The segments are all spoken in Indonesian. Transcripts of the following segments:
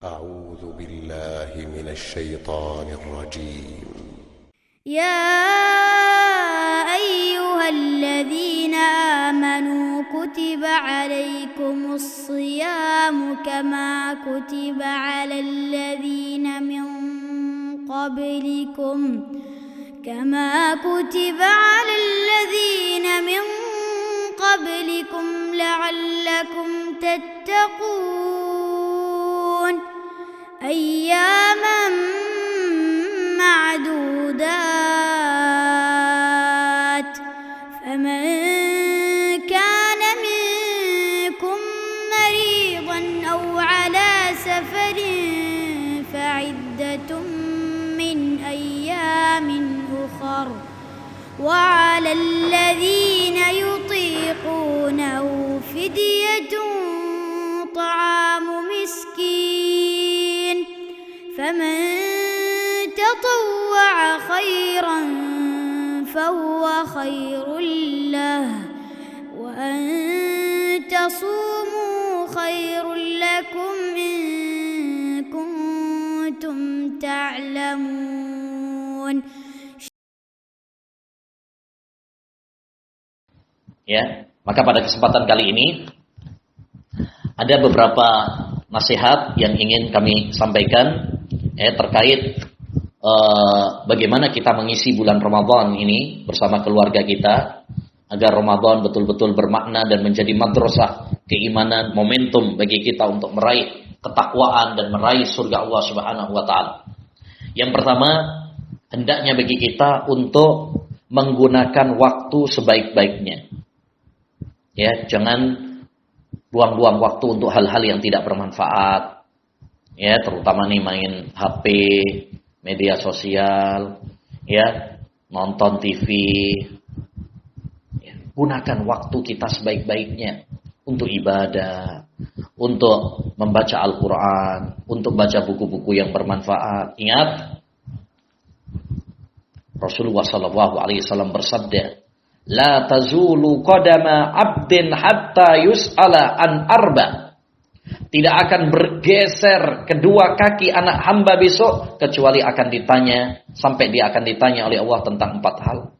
أعوذ بالله من الشيطان الرجيم. يا أيها الذين آمنوا كتب عليكم الصيام كما كتب على الذين من قبلكم لعلكم تتقون أياما معدودات فمن كان منكم مريضا أو على سفر فعدة من أيام أخر وعلى الذين يطيقونه فدية طعام مسكين فمن تطوع خيرا فهو خير له وأن تصوموا خير لكم إن كنتم تعلمون. Ya, maka pada kesempatan kali ini ada beberapa nasihat yang ingin kami sampaikan terkait bagaimana kita mengisi bulan Ramadan ini bersama keluarga kita agar Ramadan betul-betul bermakna dan menjadi madrasah keimanan, momentum bagi kita untuk meraih ketakwaan dan meraih surga Allah Subhanahu wa taala. Yang pertama, hendaknya bagi kita untuk menggunakan waktu sebaik-baiknya. Ya, jangan buang-buang waktu untuk hal-hal yang tidak bermanfaat. Ya, terutama nih main HP, media sosial, ya, nonton TV. Ya, gunakan waktu kita sebaik-baiknya untuk ibadah, untuk membaca Al-Qur'an, untuk baca buku-buku yang bermanfaat. Ingat, Rasulullah SAW bersabda, La tazulu qadama abdin hatta yus'ala an arba. Tidak akan bergeser kedua kaki anak hamba besok kecuali akan ditanya, sampai dia akan ditanya oleh Allah tentang 4 hal.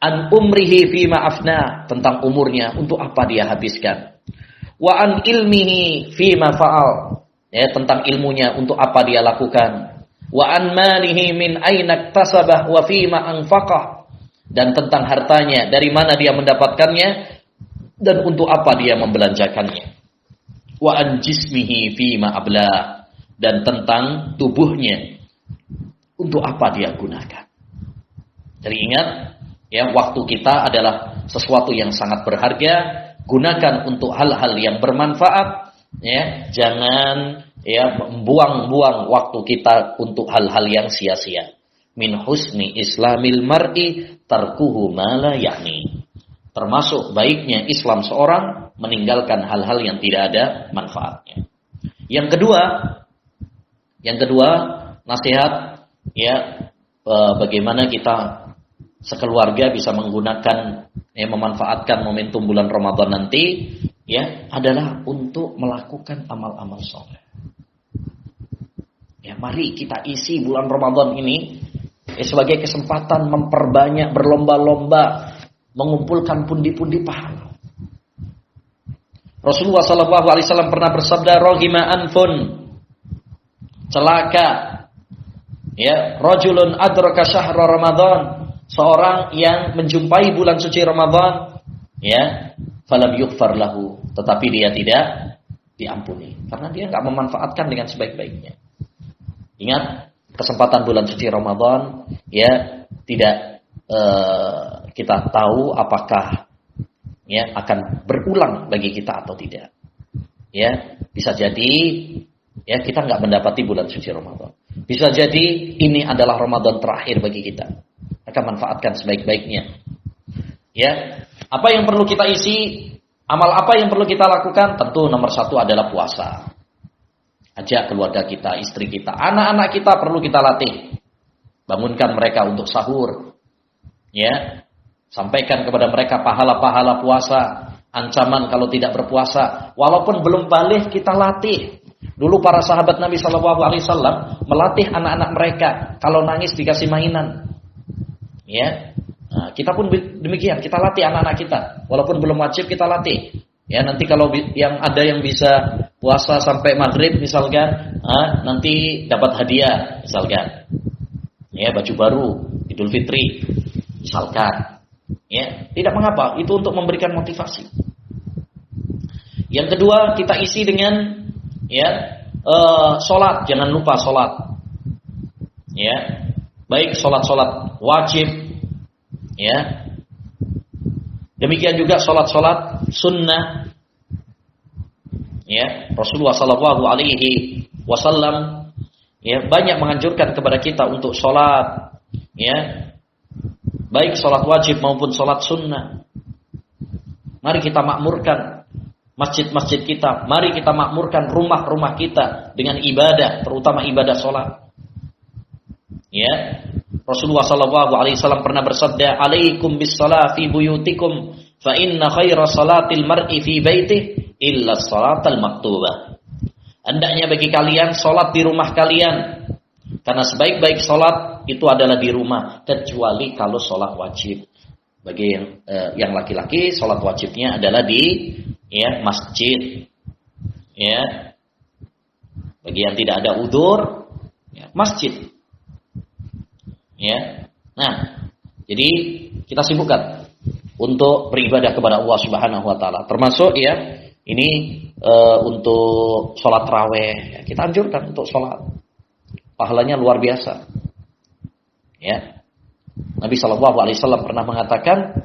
An umrihi fima afna, tentang umurnya untuk apa dia habiskan. Wa an ilmihi fima fa'al, ya, tentang ilmunya untuk apa dia lakukan. Wa an malihi min aina iktasabah wa fima anfaqah, dan tentang hartanya, dari mana dia mendapatkannya dan untuk apa dia membelanjakannya. Wa an jismihi fima abla, dan tentang tubuhnya untuk apa dia gunakan. Jadi ingat, ya, waktu kita adalah sesuatu yang sangat berharga. Gunakan untuk hal-hal yang bermanfaat, ya. Jangan membuang-buang waktu kita untuk hal-hal yang sia-sia. Min husni islamil mar'i tarkuhu ma la ya'ni. Termasuk baiknya Islam seorang meninggalkan hal-hal yang tidak ada manfaatnya. Yang kedua, nasihat, ya, bagaimana kita sekeluarga bisa menggunakan, memanfaatkan momentum bulan Ramadan nanti, ya, adalah untuk melakukan amal-amal soleh. Ya, mari kita isi bulan Ramadan ini sebagai kesempatan memperbanyak, berlomba-lomba mengumpulkan pundi-pundi pahala. Rasulullah SAW pernah bersabda, "Rohima anfun," celaka, ya, rajulun adraka syahra Ramadan, seorang yang menjumpai bulan suci Ramadan, ya, falam yughfar lahu, tetapi dia tidak diampuni karena dia enggak memanfaatkan dengan sebaik-baiknya. Ingat, kesempatan bulan suci Ramadan, ya, tidak kita tahu apakah, ya, akan berulang bagi kita atau tidak. Ya, bisa jadi, ya, kita nggak mendapati bulan suci Ramadan. Bisa jadi ini adalah Ramadan terakhir bagi kita. Akan manfaatkan sebaik-baiknya. Ya, apa yang perlu kita isi? Amal apa yang perlu kita lakukan? Tentu nomor 1 adalah puasa. Ajak keluarga kita, istri kita, anak-anak kita perlu kita latih. Bangunkan mereka untuk sahur. Ya, sampaikan kepada mereka pahala-pahala puasa. Ancaman kalau tidak berpuasa. Walaupun belum balik, kita latih. Dulu para sahabat Nabi SAW melatih anak-anak mereka kalau nangis dikasih mainan. Ya, nah, kita pun demikian, kita latih anak-anak kita, walaupun belum wajib kita latih. Ya, nanti kalau yang ada yang bisa puasa sampai maghrib misalkan, nanti dapat hadiah misalkan. Ya, baju baru Idul Fitri misalkan. Ya, tidak mengapa, itu untuk memberikan motivasi. Yang kedua, kita isi dengan sholat, jangan lupa sholat. Ya, baik sholat wajib, ya. Demikian juga sholat sunnah. Ya, Rasulullah Shallallahu Alaihi Wasallam banyak menganjurkan kepada kita untuk sholat, ya, baik sholat wajib maupun sholat sunnah. Mari kita makmurkan masjid-masjid kita, mari kita makmurkan rumah-rumah kita dengan ibadah, terutama ibadah sholat. Ya, Rasulullah Shallallahu Alaihi Wasallam pernah bersabda, "Alaikum bis shalah fi buyutikum, fa inna khaira salatil mar'i fi baitih illa salatal maktubah." Hendaknya bagi kalian sholat di rumah kalian, karena sebaik-baik sholat itu adalah di rumah, kecuali kalau sholat wajib. Bagi yang laki-laki, sholat wajibnya adalah di masjid. Ya, bagi yang tidak ada udzur, masjid. Ya, nah, jadi kita sibukkan untuk beribadah kepada Allah Subhanahu Wa Taala. Termasuk ini untuk sholat tarawih, kita anjurkan untuk sholat. Pahalanya luar biasa. Ya, Nabi Shallallahu Alaihi Wasallam pernah mengatakan,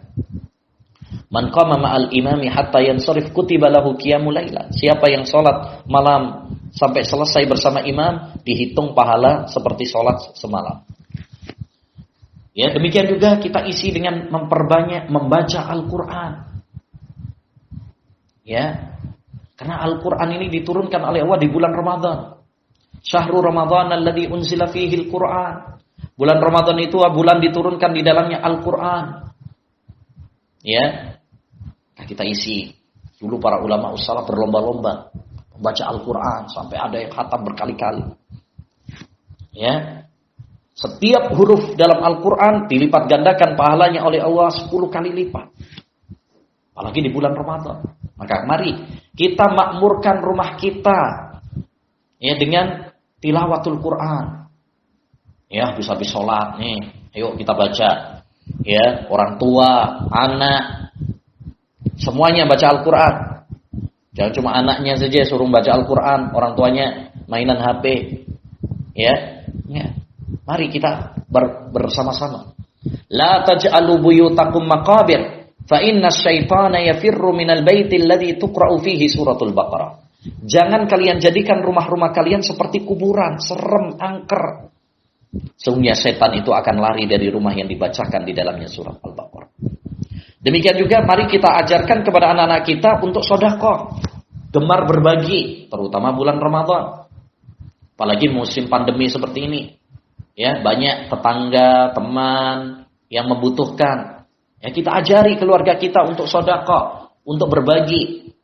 "Man qama ma'al imami hatta yansarif kutiba lahu qiyamul laila." Siapa yang sholat malam sampai selesai bersama imam, dihitung pahala seperti sholat semalam. Ya, demikian juga kita isi dengan memperbanyak membaca Al-Quran. Ya, karena Al-Quran ini diturunkan oleh Allah di bulan Ramadan. Syahrul Ramadan alladzi unzila fihi Al-Quran. Bulan Ramadan itu bulan diturunkan di dalamnya Al-Quran. Ya, nah, kita isi. Dulu para ulama ussalah berlomba-lomba membaca Al-Quran sampai ada yang khatam berkali-kali. Ya, setiap huruf dalam Al-Quran dilipat gandakan pahalanya oleh Allah 10 kali lipat. Apalagi di bulan Ramadan. Maka mari kita makmurkan rumah kita dengan tilawatul Quran. Ya, habis sholat nih, ayo kita baca. Ya, orang tua, anak, semuanya baca Al-Quran. Jangan cuma anaknya saja suruh baca Al-Quran, orang tuanya mainan HP. Ya. Mari kita bersama-sama. La taj'alu buyutakum maqabir, fa inna syaitana yafirru minal baitil ladzi tuqra'u fihi suratul Baqarah. Jangan kalian jadikan rumah-rumah kalian seperti kuburan, serem, angker. Sesungguhnya setan itu akan lari dari rumah yang dibacakan di dalamnya surat Al-Baqarah. Demikian juga mari kita ajarkan kepada anak-anak kita untuk sedekah, gemar berbagi, terutama bulan Ramadan. Apalagi musim pandemi seperti ini. Ya, banyak tetangga, teman yang membutuhkan. Ya, kita ajari keluarga kita untuk sedekah, untuk berbagi.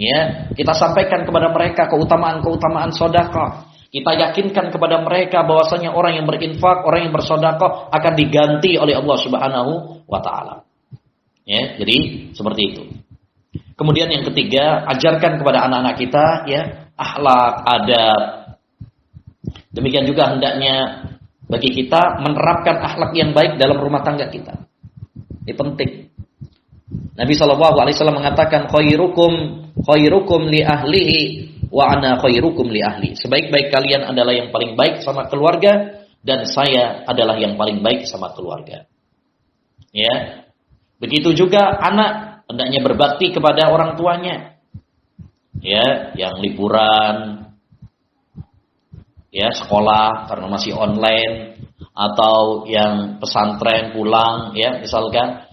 Ya, kita sampaikan kepada mereka keutamaan-keutamaan sedekah. Kita yakinkan kepada mereka bahwasanya orang yang berinfak, orang yang bersedekah akan diganti oleh Allah Subhanahu wa taala. Ya, jadi seperti itu. Kemudian yang ketiga, ajarkan kepada anak-anak kita akhlak, adab. Demikian juga hendaknya bagi kita menerapkan akhlak yang baik dalam rumah tangga kita. Ini penting. Nabi SAW mengatakan, khairukum li ahlihi wa ana khairukum li ahli. Sebaik-baik kalian adalah yang paling baik sama keluarga, dan saya adalah yang paling baik sama keluarga. Ya. Begitu juga anak hendaknya berbakti kepada orang tuanya. Ya, yang liburan, ya, sekolah karena masih online, atau yang pesantren pulang, ya, misalkan,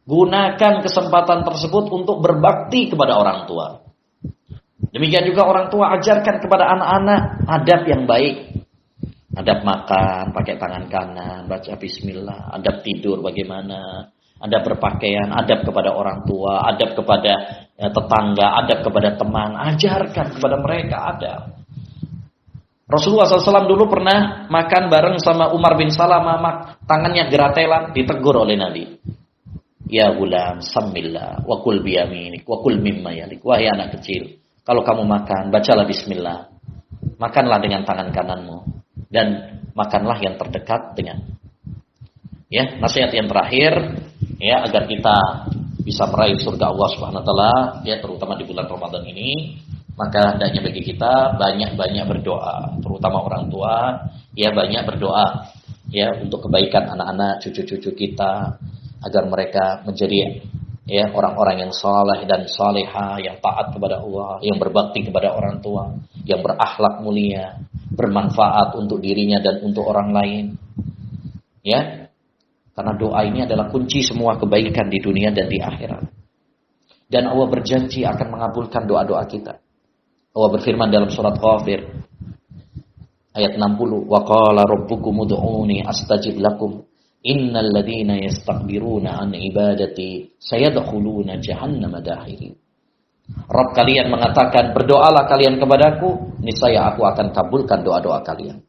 gunakan kesempatan tersebut untuk berbakti kepada orang tua. Demikian juga orang tua ajarkan kepada anak-anak adab yang baik. Adab makan pakai tangan kanan, baca bismillah, adab tidur bagaimana, adab berpakaian, adab kepada orang tua, adab kepada tetangga, adab kepada teman. Ajarkan kepada mereka adab. Rasulullah SAW dulu pernah makan bareng sama Umar bin Salamah, tangannya geratelan, ditegur oleh Nabi. Ya gulam, samillah, wa kul biyaminik, wa kul mimma yalik. Wahai anak kecil, kalau kamu makan, bacalah bismillah. Makanlah dengan tangan kananmu dan makanlah yang terdekat dengan. Ya, nasihat yang terakhir, ya, agar kita bisa meraih surga Allah Subhanahu wa taala, ya, terutama di bulan Ramadan ini. Maka hendaknya bagi kita banyak-banyak berdoa, terutama orang tua, ya, banyak berdoa, ya, untuk kebaikan anak-anak, cucu-cucu kita, agar mereka menjadi, ya, orang-orang yang saleh dan salehah, yang taat kepada Allah, yang berbakti kepada orang tua, yang berakhlak mulia, bermanfaat untuk dirinya dan untuk orang lain. Ya, karena doa ini adalah kunci semua kebaikan di dunia dan di akhirat. Dan Allah berjanji akan mengabulkan doa-doa kita. Allah berfirman dalam surat Ghafir ayat 60, wa qala rabbukum ud'uni astajib lakum innal ladzina yastakbiruna an ibadati sayadkhuluna jahannama dakhirin. Rabb kalian mengatakan, berdoalah kalian kepadaku, niscaya aku akan kabulkan doa-doa kalian.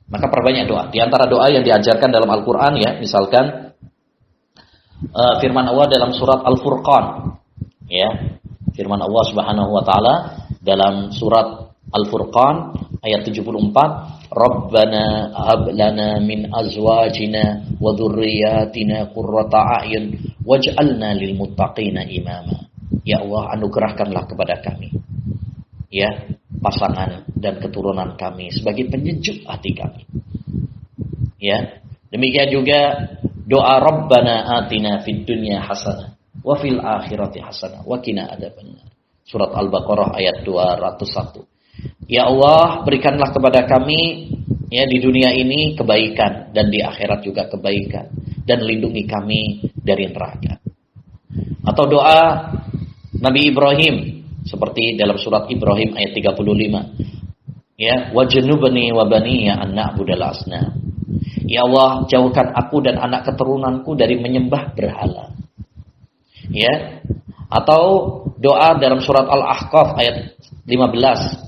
Maka perbanyak doa. Di antara doa yang diajarkan dalam Al-Qur'an, ya, misalkan firman Allah dalam surat Al-Furqan, ya. Firman Allah Subhanahu wa taala dalam surat Al-Furqan ayat 74, Rabbana hab lana min azwajina wa dhurriyyatina qurrata a'yun waj'alna lil muttaqina imama. Ya Allah, anugerahkanlah kepada kami, ya, pasangan dan keturunan kami sebagai penyejuk hati kami. Ya, demikian juga doa Rabbana atina fid dunya hasanah wa fil akhirati hasanah wa qina adzabannar. Surat Al-Baqarah ayat 201. Ya Allah, berikanlah kepada kami, ya, di dunia ini kebaikan dan di akhirat juga kebaikan, dan lindungi kami dari neraka. Atau doa Nabi Ibrahim seperti dalam surat Ibrahim ayat 35. Ya, wajnubni wa baniya an na'budal asnam. Ya Allah, jauhkan aku dan anak keturunanku dari menyembah berhala. Ya. Atau doa dalam surat Al-Ahqaf ayat 15.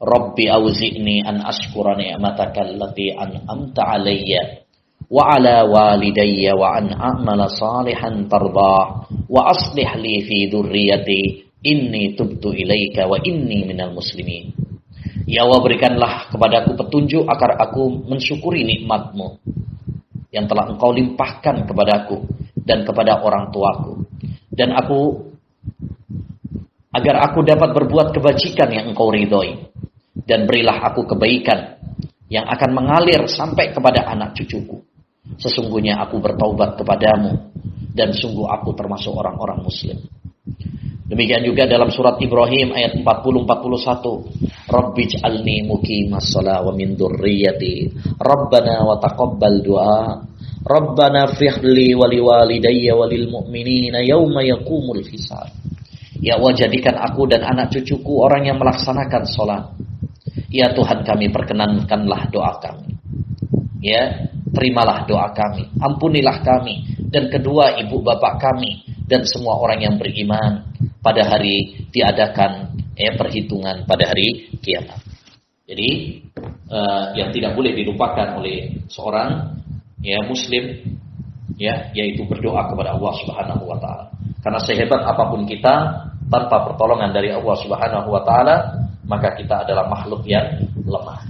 Rabbi auzi'ni an ashkura ni'mataka allati an'amta 'alayya wa 'ala walidayya wa an a'mala salihan tardah wa aslih li fi dzurriyyati inni tubtu ilaika wa inni minal muslimin. Ya Allah, berikanlah kepadaku petunjuk agar aku mensyukuri nikmat-Mu yang telah Engkau limpahkan kepadaku dan kepada orang tuaku, dan agar aku dapat berbuat kebajikan yang Engkau ridhoi, dan berilah aku kebaikan yang akan mengalir sampai kepada anak cucuku. Sesungguhnya aku bertaubat kepadamu, dan sungguh aku termasuk orang-orang muslim. Demikian juga dalam surat Ibrahim ayat 40-41. Rabbij'alni muqimas shalah wa min dzurriyyati Rabbana wa taqabbal du'a Rabbana firli wa liwalidayya wa lil mu'minina yauma yaqumul hisab. Ya Allah, jadikan aku dan anak cucuku orang yang melaksanakan sholat. Ya Tuhan kami, perkenankanlah doa kami. Ya, terimalah doa kami, ampunilah kami, dan kedua ibu bapak kami, dan semua orang yang beriman pada hari diadakan perhitungan pada hari kiamat. Jadi yang tidak boleh dilupakan oleh seorang, ya, muslim, ya, yaitu berdoa kepada Allah Subhanahu wa taala. Karena sehebat apapun kita, tanpa pertolongan dari Allah Subhanahu wa taala, maka kita adalah makhluk yang lemah.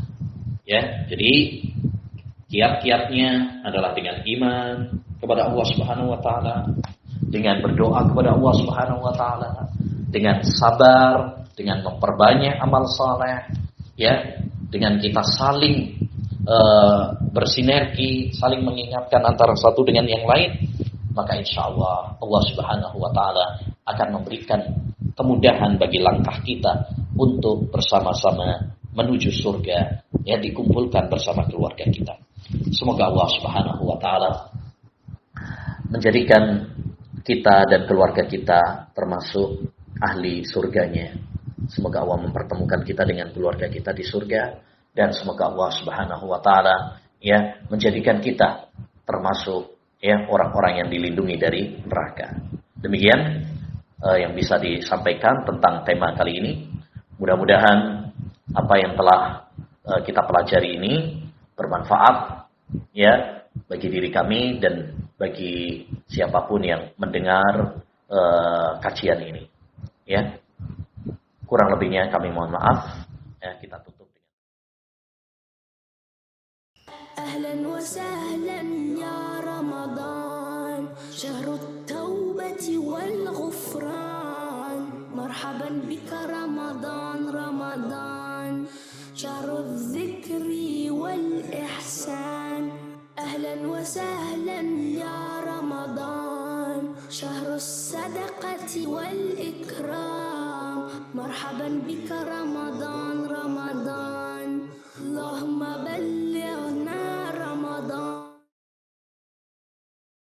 Ya, jadi kiat-kiatnya adalah dengan iman kepada Allah Subhanahu wa taala, dengan berdoa kepada Allah Subhanahu wa taala, dengan sabar, dengan memperbanyak amal saleh, ya, dengan kita saling bersinergi, saling mengingatkan antara satu dengan yang lain, maka insyaallah Allah Subhanahu wa taala akan memberikan kemudahan bagi langkah kita untuk bersama-sama menuju surga, ya, dikumpulkan bersama keluarga kita. Semoga Allah Subhanahu wa taala menjadikan kita dan keluarga kita termasuk ahli surganya. Semoga Allah mempertemukan kita dengan keluarga kita di surga, dan semoga Allah Subhanahu wa taala, ya, menjadikan kita termasuk, ya, orang-orang yang dilindungi dari neraka. Demikian yang bisa disampaikan tentang tema kali ini. Mudah-mudahan apa yang telah kita pelajari ini bermanfaat ya bagi diri kami dan bagi siapapun yang mendengar kajian ini. Ya, kurang lebihnya kami mohon maaf. Ya, kita tutup dengan Ahlan wa sahlan ya Ramadan, syahrut taubati wal ghufran. Marhaban bika Ramadan, Ramadan, syahrul dzikri wal ihsan. Ahlan wa sahlan ya Ramadan, syahrus sadaqati wal ikram. Marhaban bika Ramadan, Ramadan, Allahumma balligh